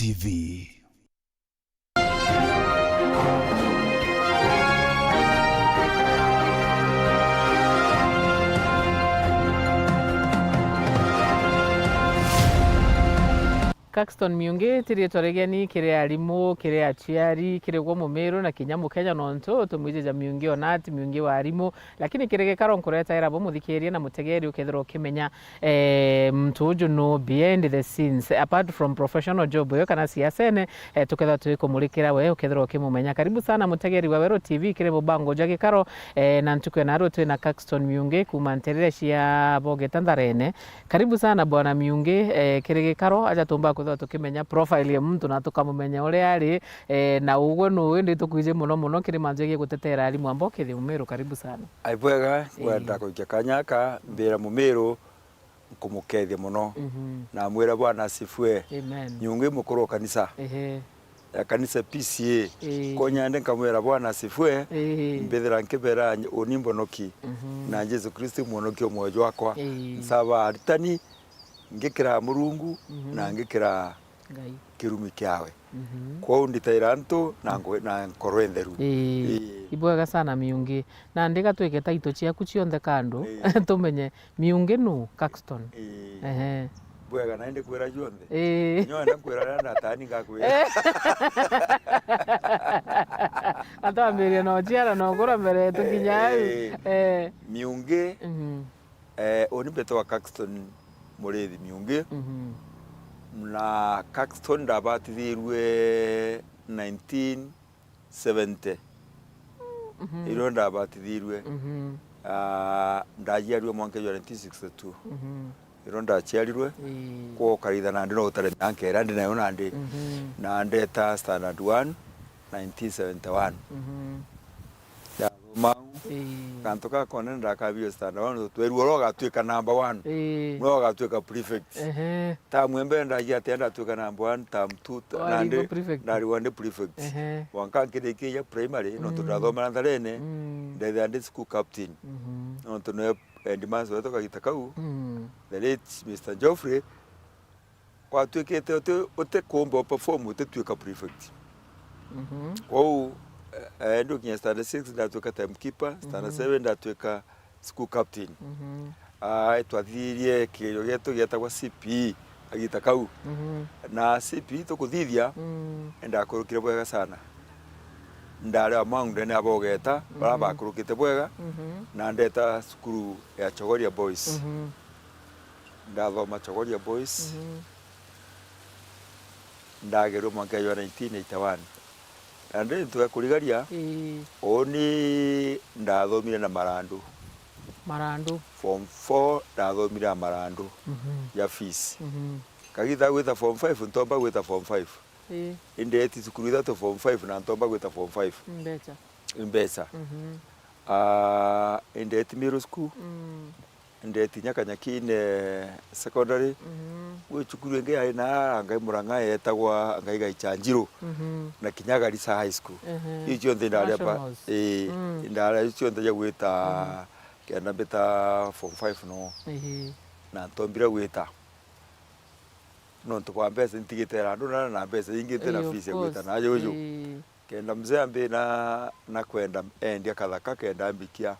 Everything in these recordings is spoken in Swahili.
TV. Caxton Miungi tiri toregeni kire arimu kire achiari kire gwo mumeru na kinyamu Kenya nonto tumwije Miungi onati Miungi wa arimu lakini kirege karo nkureta era bo muthikirie na mutegeri ukethero ukimenya mtuju no behind the scenes apart from professional job yo kana siasene tuketha tuikumurikira we ukethero ukimumenya. Karibu sana mutegeri wa Wero TV kire bobango jage karo na ntukwe naro twe na Caxton Miungi kumanterere cia boge Tandharene. Karibu sana bwana Miungi kirege karo aja tumba tukimenya profile ya mtu na tukamumenya uri ari na ugo no ndi tukwije muno kiri manjege gutetera ari mwamboke thi Mumeru. Karibu sana aibwega wenda kuja kanyaka mbira Mumeru kumukethia muno na mwira bwana sifwe Miungi mukuru kanisa ya kanisa PCA konyande nkamwira bwana sifwe mbethera nkebera onimbonoki na Jesu Kristo muonoki omwojo wakwa nsaba aritani ngikira Murungu na ngikira Ngai kirumi kiawe kwa nditaira ntu na ngoro entheru ibwega sana Miungi na ndiga twike taito ciaku cionthe kandu tumenye Miungi nu Caxton bwega na ndi kwira jonthe nyo na kwira na tani ngakwira atambire no jiara no gura mbere tukinya Miungi oni beto wa Caxton Murethi Miungi na Caxton ndabatithirwe 1970 iro ndabatithirwe ndajiarwe mwanka 1962 iro ndachiarirwe ko karitha na ndi no utare nankera ndi nayo nandi na ndeta standard 1 1971 kanto ka kone ndakabio standard 1 tweruo rogatwika number 1 no gatwika prefect ta mwembe ndaji atenda twika number 1 tam 2 nande ndari wande prefect wanka kideke ya primary no tudathoma Tandharene ndethe school captain no tuno endimanzo weto kagitakau the late Mr. Geoffrey kwa twikete ote kombo perform ote twika prefect kwa ndo kinya standard 6 ndatweka timekeeper standard 7 ndatweka school captain twathirie kiyo geto getagwa CP agitakau na CP tukuthithia ndakurukire bwega sana ndare amangu ne abogeta baba kurukite bwega na ndeta skuru ya Chogoria Boys ndathoma Chogoria Boys ndagero mwaka wa 1981 ande tukakurigaria oni ndathomire na Marandu form 4 ndathomire Marandu ya fees kagitha gwitha form 5 ntomba gwitha form 5 indeti sukuru ithatũ form 5 na ntomba gwitha form 5 mbeca indeti Middle School ndeti Nyakanyakine secondary gwicukuru nge ai na Ngai Murang'a etagwa Ngai Gaichanjiro na Kinyagarissa high school icio nthe ndari apa ndari icio nthe gwita kenda beta form 5 no na ntombira gwita no tukwa mbeca ntigitera andu na mbeca ingite na fees gwita na yoyo kenda mzee ambe na kwenda endia kathaka kenda mbikia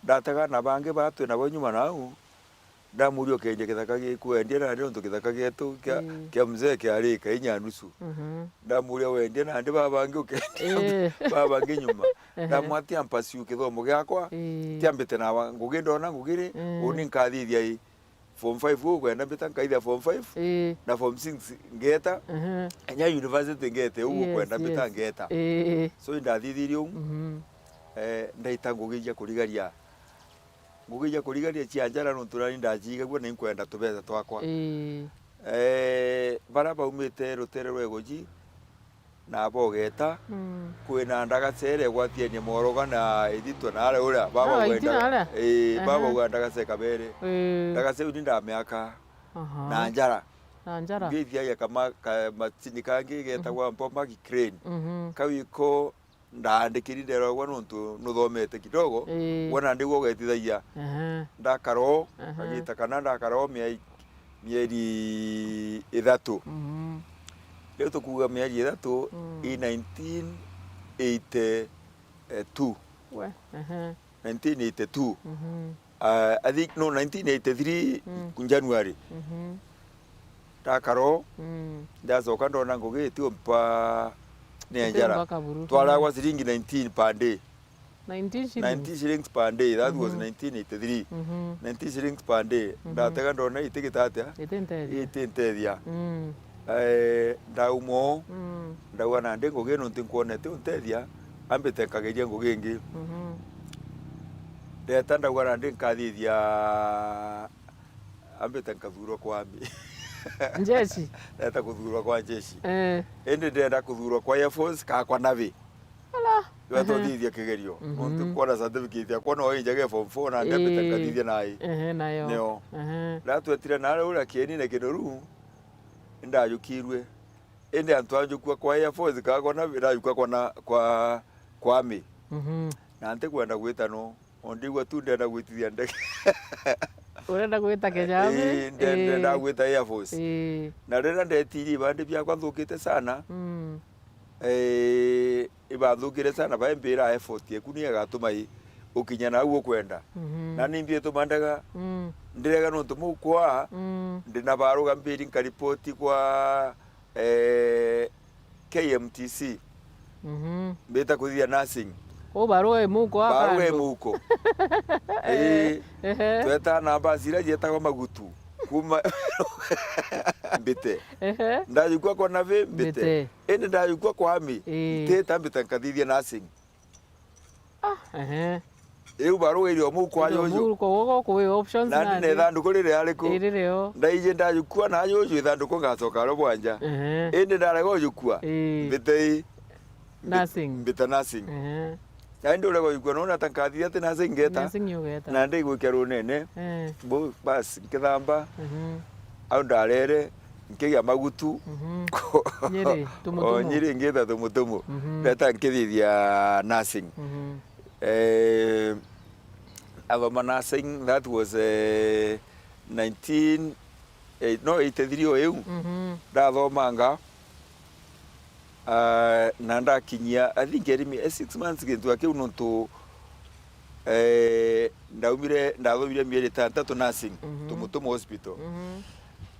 ndatega na bange batwe na bonyuma nau ndamurio kenje kithaka gikuendia na ndio tukithaka gitu kia mzee kiarika inya nusu ndamurio wendia na ndi babange ukendia babange nyuma ndamwati ampasi ukithomo giakwa tiambite na ngugindo na ngugiri uni nkathithia i form 5 kwenda mbita nkaithia form 5 na form 6 ngeta enya university ngete ugo kwenda mbita ngeta so ndathithirio ndaita ngugija kurigaria cianjara no turani ndajiga gwo ni kwenda tubeza twakwa bara baumite rutere rwegoji na bogeta kwina ndagacere gwatienie moroga na ithitwa na ara uria baba gwenda baba gwenda gaceka bere ndagace udi ndamiaka na njara ngithia ya kama matini kangi getagwa mpomba crane kawiko ndandikirire rogwa nuntu nuthomete kidogo wona ndigwo getithagia ndakaro agita kana ndakaro mieri ithatu rĩu tũkuga mĩeri ĩtatũ i 1982. We. 1982. I think no 1983 January. Ndakaro ndacoka ndona ngũgĩtio mpa nĩ njara twaragwa ciringi 19 per day. 90 shillings per day. That was 1983. 90 shillings per day. Ndatega ndona itigitatia itintethia ndaumo ndauga na ndi ngugi no ntinkuonete untethia ambite nkageria ngugi ingi ndeta ndauga na ndi nkathithia ambite nkathurwo kwa mi njeshi ndeta kuthurwo kwa njeshi indi ndenda kuthurwo kwa Air Force ka kwa Navy Wathithia kigerio ntu kuona certificate yakwa no injage form 4 na ndembete nkathithia nayo nio ndatwetire na ura kieni na kinoru ndayukirwe indi antu anjukua kwa Air Force ka kwa Navy ndayuka kwa Army na ante kwenda gwita no ondigwa tu ndenda gwitithia ndege urenda gwita Kenya Army ndenda gwita Air Force na rĩrĩa ndetiri bandi byakwa thukite sana ibathukire sana baembira effort yeku ni agatuma ukinya na uo kwenda na nimbie tumandaga ndirega no tumukwa ndina baruga mbiri nkaripoti kwa KMTC beta kuthia nursing baruga muko tweta namba zira jetagwo magutu kuma mbite ndayukwa kwa Navy mbite ende ndayukwa kwa Army teta mbite nkathithia nursing eu baruga irio mukwa yoyo ko options na ne thanduku rire ariko iririo ndaije ndayukwa na yoyo thanduku ngacoka ro bwanja ende ndarego yukwa mbite nursing na ndio lego yukwa no natankathithia ati nursing ngeta na ndigwikira runene bas nkithamba au ndarere nkigia magutu nyiri ngitha tumutumu ndeta nkithithia nursing athoma nursing that was 83 o eu ndathomanga na ndakinyia I think erimi 6 months gintu akiu nontu ndathomire mieri 3 nursing tumutumu hospital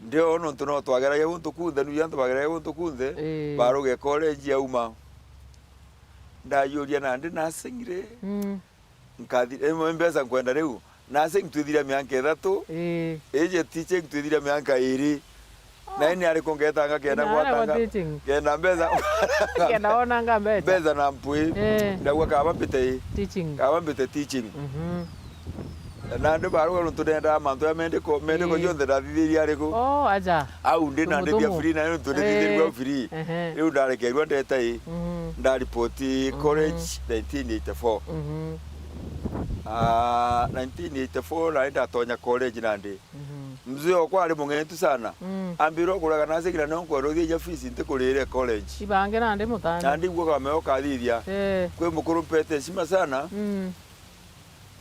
ndio nontu no twageragia guntu kunthe nu yantu bageragia guntu kunthe baruge college yauma ndayuria na ndi nursing ri nkathi mbesa kwenda riu nursing twithira mianka 3 eje teaching twithira mianka 2 na ini ari kongetanga kenda gwatanga kenda mbeza kenda onanga mbeza na mpui ndagwa kaba pite teaching na ndo baruga runtu ndenda mantu ya mendeko yonthe ndathithiria ariku aja au ndi na ndia free na runtu ndithithirwa free riu ndarekerwa ndeta ndaripoti college 1984 1984 na ndatonya college nandi mzee okwa ari mungetu sana ambiro kuraga na sikira no kwero thia fees nte kurire college ibange nandi mutana nandi gwo kama okathithia kwe mukuru pete sima sana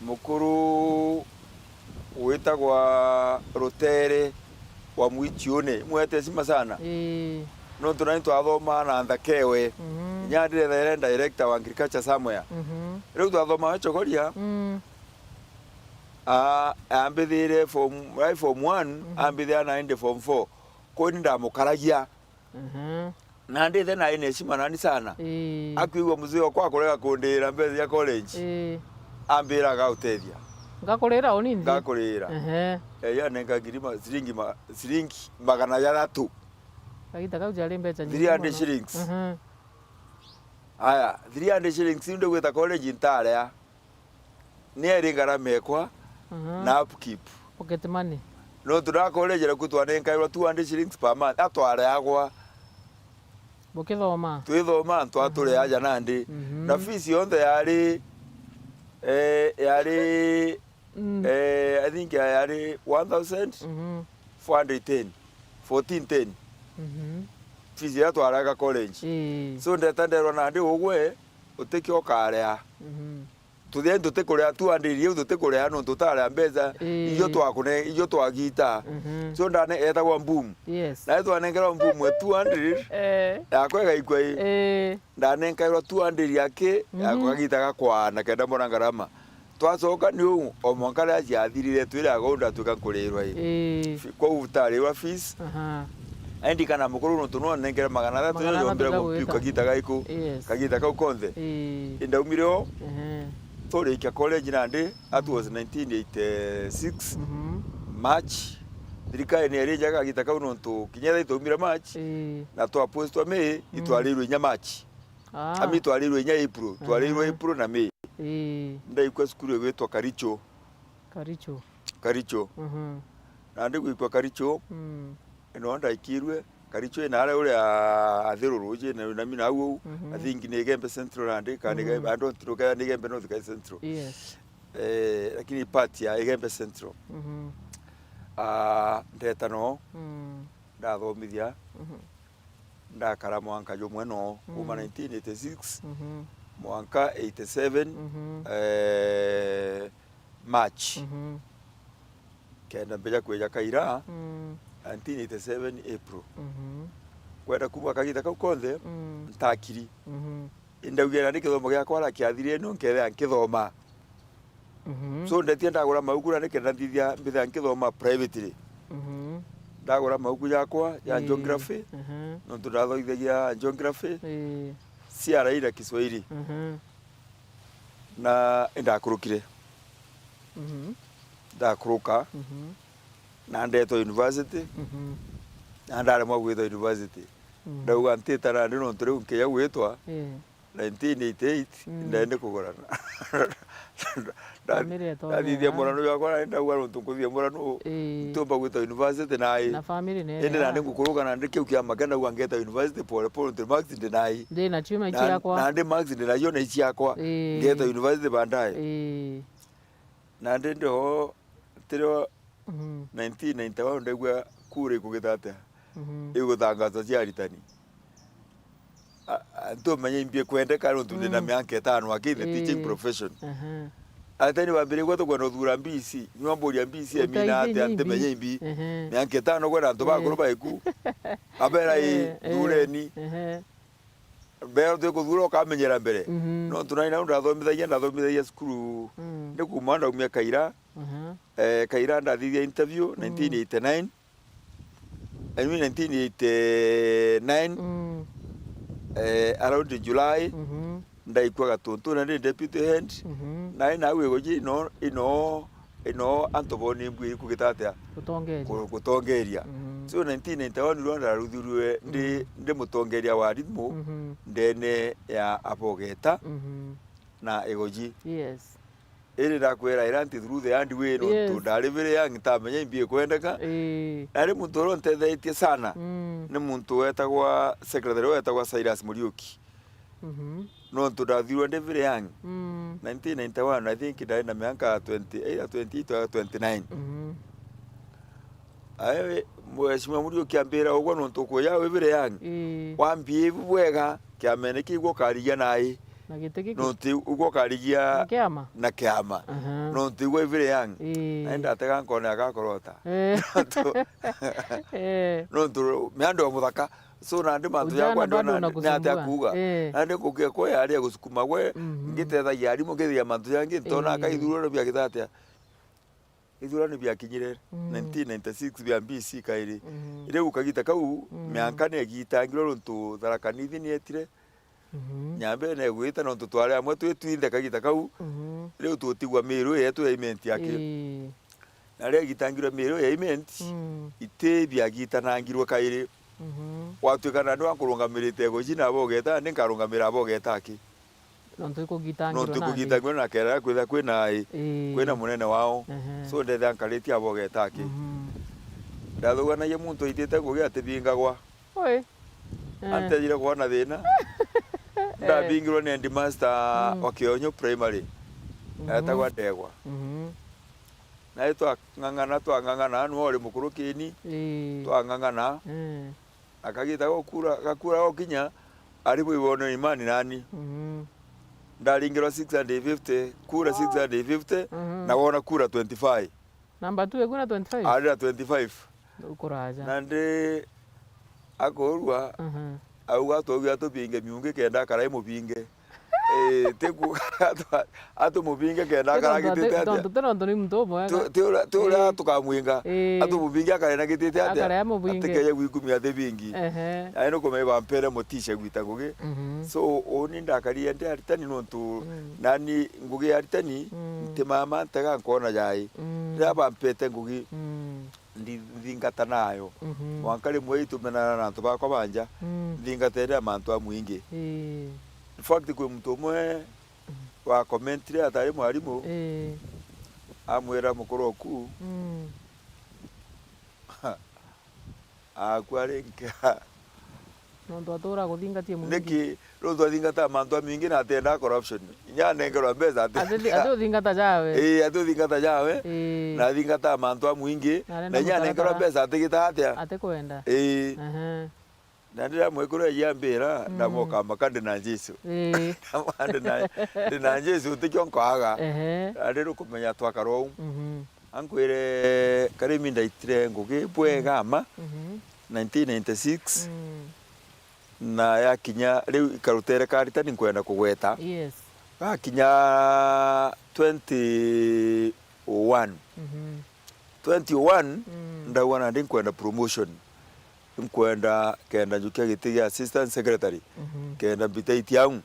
mukuru witagwa Rotere wa Mwichione mwete sima sana no tunani twathoma na Thakewe nyandire the director wa agriculture somewhere riu twathoma chokoria ambithire form 1 ambithia na inde form 4 ko ndamukaragia na ndithe na ine sima nani sana akuigwa muzee okwa kurega kundira mbere ya college ambira gautethia ngakurira onini ngakurira ya nenga siringi magana ya 3 agita kaujari mbecha 300 shillings aya 300 shillings ndio gweta college ntarea ni eringara mekwa na upkeep pocket money no tura college ra kutwane nkairwa 200 shillings per month atware agwa bukithoma twithoma twatule aja nandi na fees yonthe yari I think yari 1410 fees ya twaraga college so ndeta nderwa nandi ugwe utikio karea tuthie tutikurea tuandirie tutikurea no tutara mbeza iyo twakune iyo twagita so ndane etagwa boom na twanengerwa boom 200 yakwa gaikwa ndane nkairwa 200 yake yakwa gitaga kwa na kenda mona ngarama twacoka ni u o mwankara athirire twira gonda tukankurirwa kwa utarirwa fees endi kana mukuru no tuno nengere magana 3 yombera go kagita gaiko kagita kau konthe indaumire o Torikia college nande that was 1986 March thirikari ni ereja kagita kau no tu kinyetha itumira March na twa post wa May itwarirwe nya March ami twarirwe nya April twarirwe April na May ndaikwa skuru gwetwa Karicho na ndi gwikwa Karicho no ndaikirwe Karicho ina ara uri athiruruje na mina au I think ni Gembe Central and kandi I don't think ni Gembe North Kai Central lakini part ya Gembe Central ndetano ndathomithia ndakara mwanka jomwe no kuma 1986 mwanka 87 March kenda mbeja kweja kaira 1987 April kwenda kuma kagita kau konthe ntakiri indaugira ndi kithomo gya kwara kiathire no nketha nkithoma so ndetie ndagura mauku na nikenda ndithia mbitha nkithoma privately ndagura mauku yakwa ya geography no tundathoithagia geography ciara ira Kiswahili na ndakurukire ndakuruka na ndeto university na ndare mwa gwitha university ndauga ntitara ndi no turi nkiya gwitwa 1988 ndende kugorana ndathithia murano yakwa ndauga no tunkuthia murano tumba gwitha university na family ne ende na ndikuruka na ndikiu kia magana gwa ngeta university pole pole ndi max ndinai ndi na chuma ichi yakwa na ndi max ndinaiona ichi yakwa ngeta university bandaye na ndendo tiro 1991 ndegwa kure kugitata iguthangaza cia aritani ntumenye imbie kwendeka no tunde na miaka 5 akithe teaching profession atani bambire gwa tugwa no thura BC nyomboria BC emina ate antemenye imbi miaka 5 gwa nto bakuru baiku abera thureni bero de kuthura kamenyera mbere no tunaina ndathomithagia skuru ndikuma ndaumia kaira kaira ndathithia interview 1989 1989 around July ndaikwa gatuntu na ndi deputy head na ina wegoji ino Antoboni mbui kugitatea kutongeria so 1991 Rwanda ruthurwe ndi mutongeria wa ritmo ndene ya abogeta na egoji iri ndakwira iranti through the hand way no to delivery yang tamenya imbie kwendeka ari muntu rontethetie sana ni muntu wetagwa secretary wetagwa Cyrus Muriuki no to dathirwe ndevire yang 1991 I think ndaenda miaka 28 28 29 aye mweshima Muriuki ambira ogwa no to ko yawe vire yang wambie bwega kiamene kigwo karigia nai no ti ugo karigia na kiama no ti we vire yang enda tega nkone agakorota no tu meando muthaka so na ndi mantu yakwa ndona na ate akuga ande kuge ko yari gusukuma we ngitetha yari mo ngithia mantu yangi ntona akaithurano bya gitatia ithurano bya kinyire 1996 bya BC kairi ire ukagita kau mianka ne gitangiro runtu tharakanithi ni etire nyambe ne gwita no tutware amwe twitwinde kagita kau riu tutigwa miru yetu aimenti yake na ria gitangirwa miru aimenti ite bya gitanangirwa kairi watu kana ndo akurungamirite gojina abogeta ndi nkarungamira abogeta aki no tukugitangirwa na kera kwitha kwina munene wao so ndetha nkariti abogeta aki ndathuga na ye muntu itete kugia atibingagwa oi antejire kuona thina ndabingirwo ni headmaster wa Kionyo primary etagwa Ndegwa na ito twang'ang'ana no ori mukuru kini twang'ang'ana akagita gakura okinya ari bwibono imani nani ndaringirwa 650 kura 650 na wona kura 25 namba 2 kuna 25 arira 25 ukuraja na ndi akorwa au atogya tupinge miunge kenda karai mupinge teku atu mupinge kenda karagitete ati tonto ndo ni mtobo tura tukamwinga atu mupinge akarena gitete ati atikeye gwikumi ate bingi aino komeba mpere motisha gwita ngugi so oni ndakaria ndi aritani nontu nani ngugi aritani ntimama ntega nkona jai ndaba mpete ngugi ndingata nayo wankari mwetu menana na ntu bakwa banja ndingatera amantu amwingi in fact kwe mtu mwe wa commentary atari mwarimu amwera mukoro ku akwarenka ndo atora guthingatie mwingi neki rozo athingata amantu amingi na atenda corruption inya nengerwa mbeza ate thingata jawe ate thingata jawe na thingata amantu amwingi na inya nengerwa mbeza atigita atia ate kwenda na ndira mwekoro ya mbera na moka makande na Jesu na Jesu tikyo nkaga arero kumenya twakaro ankwire karimi ndaitire ngugi bwega ama 1996 na yakinya riu ikarutere karitani nkwenda kugweta yes akinya 21 ndawana ndi nkwenda promotion nkwenda kenda njukia giti ya assistant secretary kenda mbitaiti yangu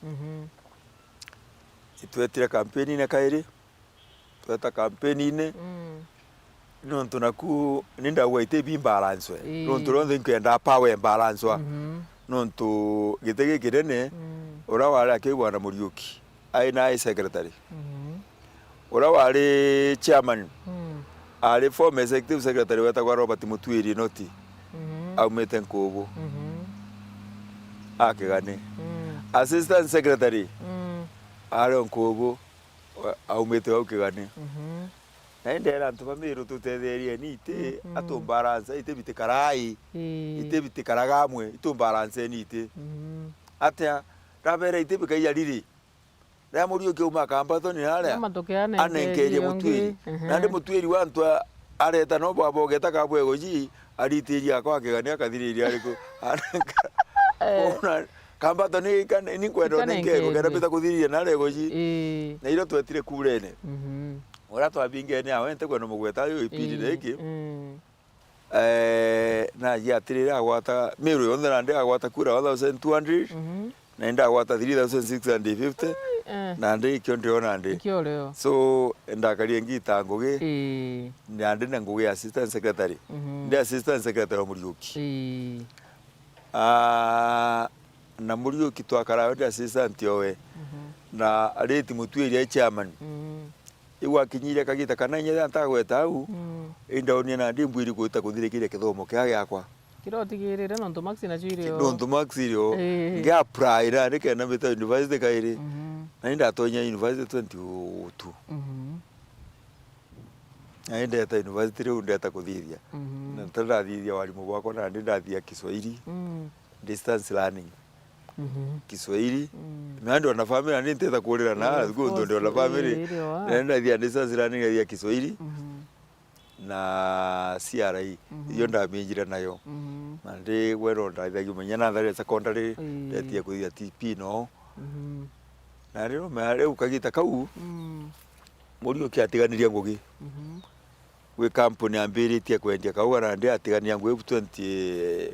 itwetire kampeni na kairi tweta kampeni ne nontu naku ninda waite bi balance nontu ronde nkenda power balance wa nontu gitege kirene ora wala ke bwana Muriuki aina secretary ora wale chairman ale former executive secretary weta kwa Robert Mutwiri noti au meten kobo akigane assistant secretary ale kobo au mete akigane naendera ntubamiru tutetherie nite atumbaranza ite bitikarai ite bitikaragamwe itumbaranze nite atia rabere ite bikaiya riri na Muriuki uma kambato ni haria anenkerie Mutwiri na ndi Mutwiri wantu areta no babo getaka bwegoji aritiria kwa kigani akathiriria ariku ona kambato ni kan ni kwendo nengero gera bita kuthiriria na regoji na iro twetire kurene ora twabinge ni awente kweno mugweta yo ipiri reki na yatirira agwata miru yonde na ndi agwata kura 1200 na nda agwata 3650 na ndi kyo ndiona ndi kyo leo so ndakarie ngita ngugi na ndi na ngugi assistant secretary ndi assistant secretary wa Muriuki na Muriuki twakara ndi assistant yowe na areti Mutwiri ya chairman iwa kinyire kagita kana nyera ntagweta au indaonia na ndi mbwiri gwita kuthirikire kithomo kia giakwa kirotigirire nontu maxi na chirio nontu maxi rio ngia pride na kena bita university kairi na ndatonya university 22 na ndeta university rio ndeta kuthithia na ndathithia walimu wakwa na ndathia Kiswahili distance learning Kiswahili na ndo na family ndi nteta kurira na gundo ndo na family na ndathia distance learning ya Kiswahili na CRE iyo ndamenjira nayo na ndi wero ndathia menya na thare secondary ndathia kuthia TP no na rero mare ukagita kau Muriuki atiganiria ngugi we company ambiritie kwendia kau na ndi atigania ngugi 22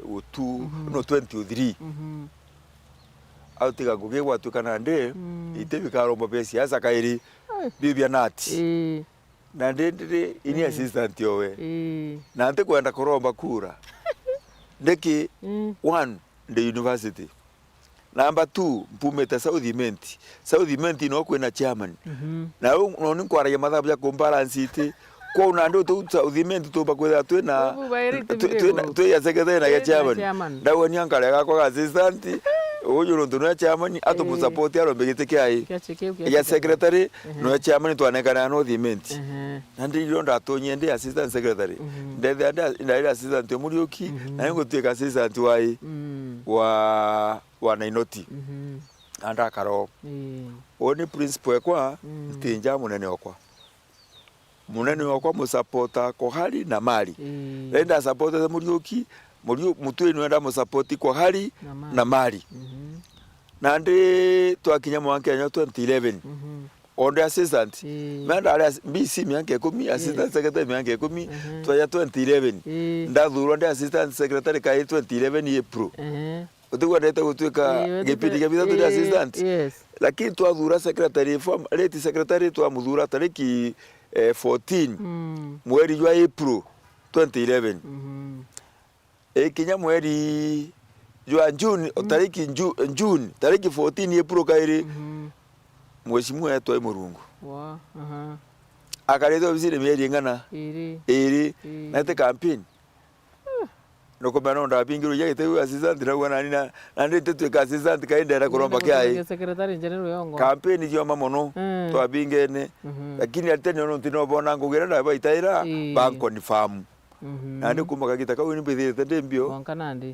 no 23 autiga ngugi gwatuka ndi itebikaro mabesi asa kairi bibia nati na ndi ini assistant yowe na nte kwenda kuromba kura ndeki 1 the university number 2 mpumeta South Menti no kwena chairman na no ni kwara ya mathabu ya combalance ite kwa unando tu South Menti to bakwetha twena ya secretary na ya chairman ndawe ni ankara gakwa assistant uyu ndo no chairman atomu support ya rombegete kiai ya secretary no chairman twanekana no Menti na ndi ndatonye ndi assistant secretary ndi assistant Muriuki na ngo tuika assistant wa Nainoti anda karo oni principle ekwa tinja munene okwa musupporta ko hali na mali enda supporta Muriuki mutu ino enda musupport ko hali na mali na ndi twakinya mwanke nya 2011 onde assistant manda ala BC mianke 10 assistant secretary mianke 10 twaya 2011 ndathurwa ndi assistant secretary kai 2011 April utigwa ndete gutwika gipindi gibitha tu assistant lakini twathura secretary form late secretary twamuthura tariki 14 mweri wa April 2011 kinya mweri wa June tariki June tariki 14 April kairi mheshimiwa yetu ai Murungu akaletwa obisire mieri ngana iri na campaign noko bana onda pingiru yake tu assistant na wana nina na ndete tu assistant kaenda kuromba kai secretary general yongo campaign yo mamono to abingene lakini alitene no tino bona ngugira na baitaira banko ni famu na ndi kumaka kitaka uni bithire tende mbio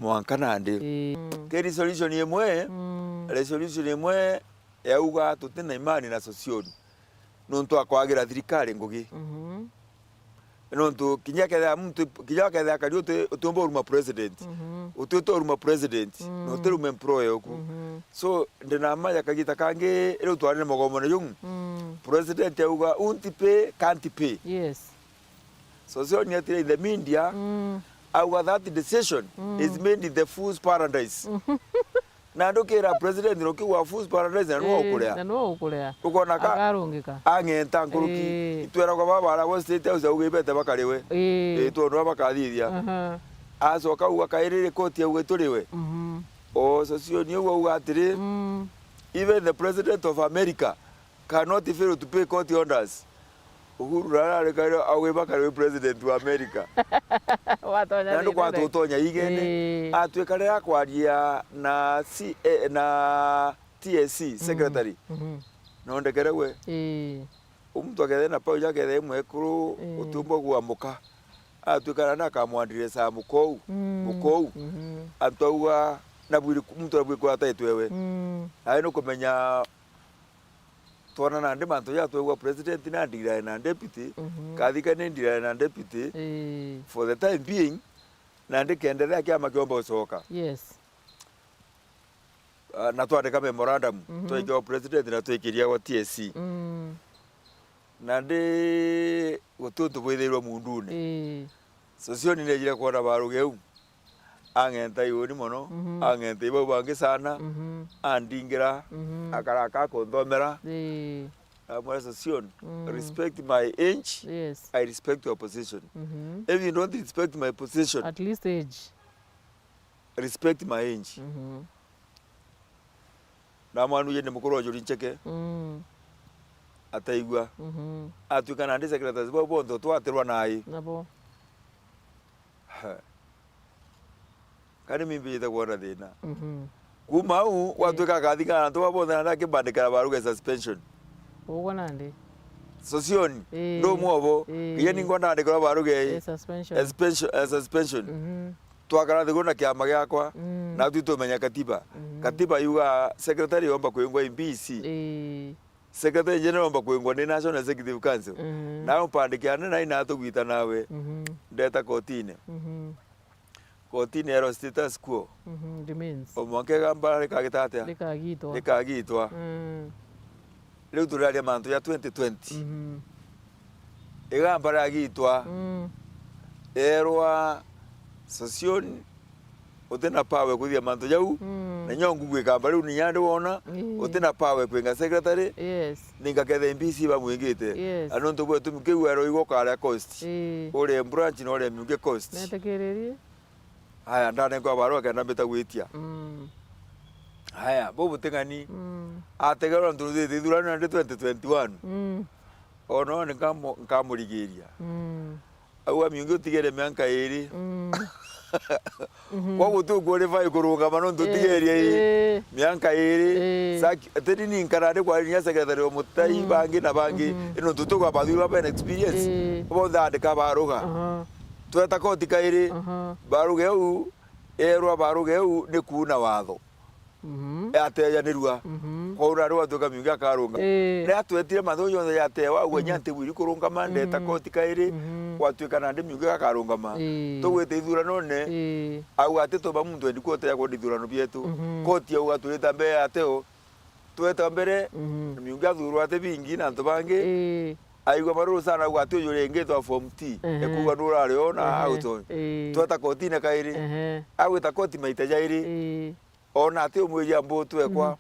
mwankanandi ke solution yemwe yauga tutena imani na socioni nonto akwagira thirikari ngugi nonto kinyaketha muntu kinyaketha kali utumba uruma president ututo uruma president no teru employee oku so ndina maya kagita kange ero twarine mogomone yung president yauga untipe can't pay so ni atire in the media auga that decision is made in the fool's paradise na ndokera president no kiwa fool's paradise na no ukulea ukona ka akarungika angenta nkuruki itwera kwa baba ara wa state house ugibete bakariwe to no bakathithia asoka uga kairire koti ya ugituriwe so sio ni uga atiri even the president of America cannot fail to pay court orders Uhuru rara kairo awe bakariwe president wa America watonya ndo kwa tutonya igene atwekare yakwaria na na TSC secretary no ndekerewe umuntu akethe na pauja kethe mwekuru utumbo guamuka atwekara na kamwandire sa mukou atauga na bwiri muntu abwe kwa taitwewe ai no kumenya twana na ndi manto ya twegwa president na ndira na deputy kathika ne ndira na deputy for the time being na ndikendelea kiama kiomba usoka na twandika memorandum twaikiwa president na twikiria wa TSC na ndi gutuntu bwithirwa mundune socio ni nejire kuona barugeu angenta yoni mono angenta ibo bangi sana andingira akaraka kondomera amara socio respect my age I respect your position if you don't respect my position at least age respect my age na manu yene mukuru juri cheke ataigwa atukana ndi secretary bo ndo twaterwa nai nabo kani mimbite kuona thina kuma u watwika kathika ndo babona na kibandikara baruga suspension ugona ndi socioni ndo mwobo yeni ngona ndikora baruga suspension twakara thigona kiama gyakwa na tutomenya katiba yuga secretary omba kuingwa MBC secretary general omba kuingwa ni National Executive Council na umpandikiane na ina tugwita nawe ndeta kotine kotine ero status quo remains omwake gamba rekagitatea rekagitwa leo turalia manto ya 2020 egamba ragitwa erwa socioni utena pawe kuthia manto jau na nyongu gwikamba riu ni yande wona utena pawe kwinga secretary ninga kethe MPC bamwingite anonto bwetu mkiwero igoka ala coast ore branch no ore mge coast netekererie haya ndane kwa baro kana beta gwitia haya bobu tegani ategero nduruthi thithurano ndi 2021 ono ni nkamurigiria au miungi utigere mianka iri kwa gutugo le vai kurunga mano ndutigeria mianka iri saki tedi ni nkarade kwa nya secretary o mutai bangi na bangi ino tutugo abathu ba experience bo that ka baruga tweta koti kairi barugeu erwa barugeu ni kuna watho ateya nirua kwa urari watuka miungi akarunga ne atwetire mathonyo yothe yatewa gwenya nti wiri kurungama ndeta koti kairi gwatuika na ndi miungi akarungama tugwite ithurano ne au ati tuba muntu endi kuotea kwa ithurano bietu koti au aturita mbere ateo tweta mbere miungi athurwa ati bingi na ntubangi aigwa maruru sana gwatu yure ngetwa form T ekuwa ndurari ona auto tweta koti ne kairi agwita koti maita jairi ona ati umwe mbo twekwa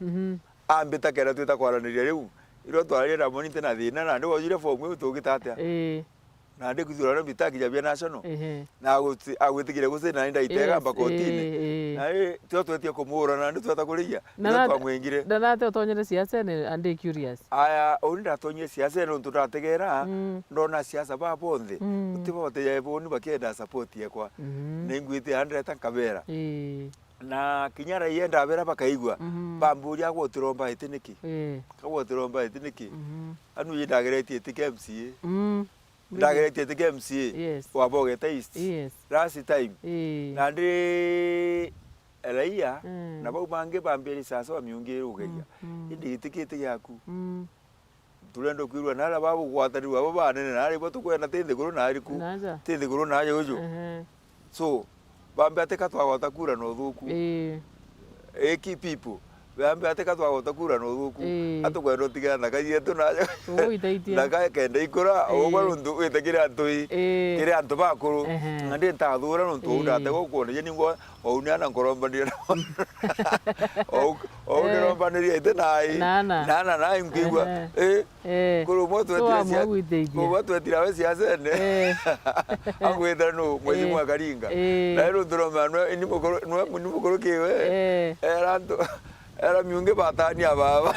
ambita kera twita kwaraniria riu iro twarire na monite na thina na ndi wojire form yu tugitatia na ndi kuthurana bitaki ya national na agwitikire gusina nda itega mbakotine na tio twetie kumura na ndi tweta kuriya na twamwengire na te utonyere siasa ne andi curious aya urinda tonye siasa no turategera ndona siasa ba bonthe utibote ya boni bakenda support yakwa ningwite 100 kabera na kinyara yenda bera bakaigwa bamburia gwotiromba itiniki kagwotiromba itiniki anu yidageretie tike MCA ndageretie tike MCA wabogeta east last time na ndi raia na bau bange bambiri sasa wa miungi ugeria indi itikite yaku turendo kwirwa nara babu gwatari babo banene nari bo tukwena tinde guru nari ku tinde guru naje uju so bambe ateka twagota kura no thuku eki people bambe ateka twagota kura no thuku atukwenda tigana kaye tunaje naga kende ikura ogwa rundu wetekira antui kire antu bakuru ngandi ntathura rundu ndate gukone je ningo ouniana ngoromba ndira ndiromba ndira ite nana na ngigwa kuru moto twetira we siasa ne angwetha no mwezi mwa karinga na ro ndoromba no ni mukoro kiwe era miunge batania baba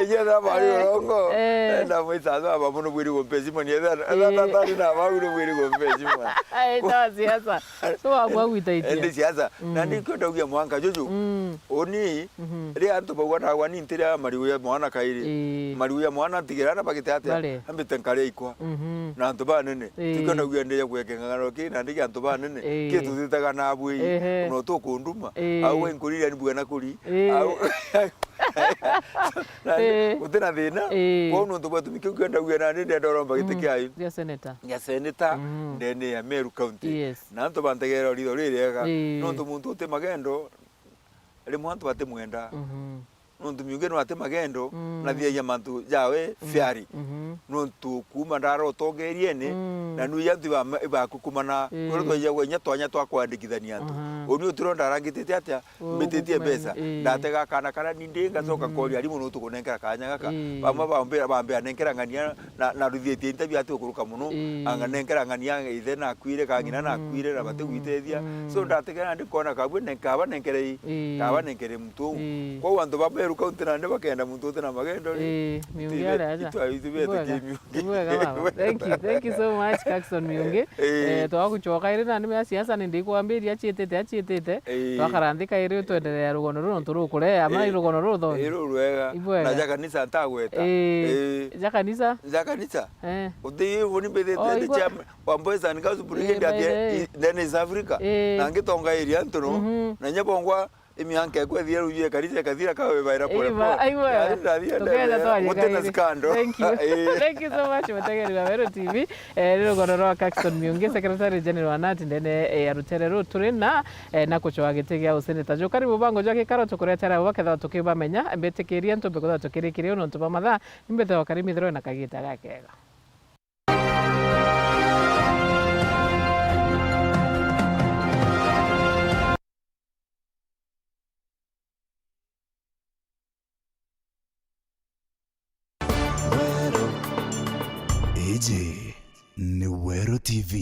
ella da Mario Longo enda muy sasa vamos no bwiri gompezi moni enda tari na ba bwiri bwiri gompezi mwa enda siasa so agwa gwitaitia enda siasa na ndikwenda kuya mwanga jojo oni ri antu bagwana wani ntira Mario ya mwana kairi Mario ya mwana tigirana bagitete ambite nkare ikwa na antu ba nene tikwenda kuya ndeya kwekengano ki na ndiki antu ba nene kitu zitaga na abui no to kunduma au enkurira ni bwana kuri au utena thina kwa no ntuba tumike kwenda gwena ndi ndoromba gitike ayu ya senator ndene ya Meru County na ntu bantegera rido rirega no ntu muntu te magendo ri mwantu bate mwenda no ntu miunge no ate magendo na thia ya mantu jawe fiari no ntu kuma ndaro togeriene na nu ya thiba ba kukumana no to ya gwenya twanya twakwandikithania ntu oni utironda rangitete atia mbititie pesa ndatega kana nindinga coka kori ari muno tukunengera kanya gaka bamwe bambe anenkera ngania na ruthietie interview ati ukuruka muno anganenkera ngania ithe na kwire kangina na kwire na bate gwitethia so ndategera ndikona kabwe nenkaba nenkerei kaba nenkere mtu kwa wantu baberu kaunti na ndebakenda mtu tena magendo thank you so much Caxton Miungi twagucoka iri na ndime siasa nindikwambiria acietete twakarandika iri twenderea rugono runo turukure ama rugono rutho iro rwega na ja kanisa ntagweta ja kanisa uthi woni betete cha wamboza nikazupurike ati Dennis Africa na ngitonga iri antuno na nyabongwa imianke kwethia ruye kanisa kathira kawe baira pole thank you so much mutegeri wa Meru TV rugono rwa Caxton Miungi secretary general wa NAT ndene ya rutere turi na kucoa giti gia useneta jo karibu bango jake karo tukuretera waketha tukibamenya mbetikiria ntumbe kutha tukirikirio no ntuba matha imbete wakarimithiro na kagita gakega Eje ni Weru TV.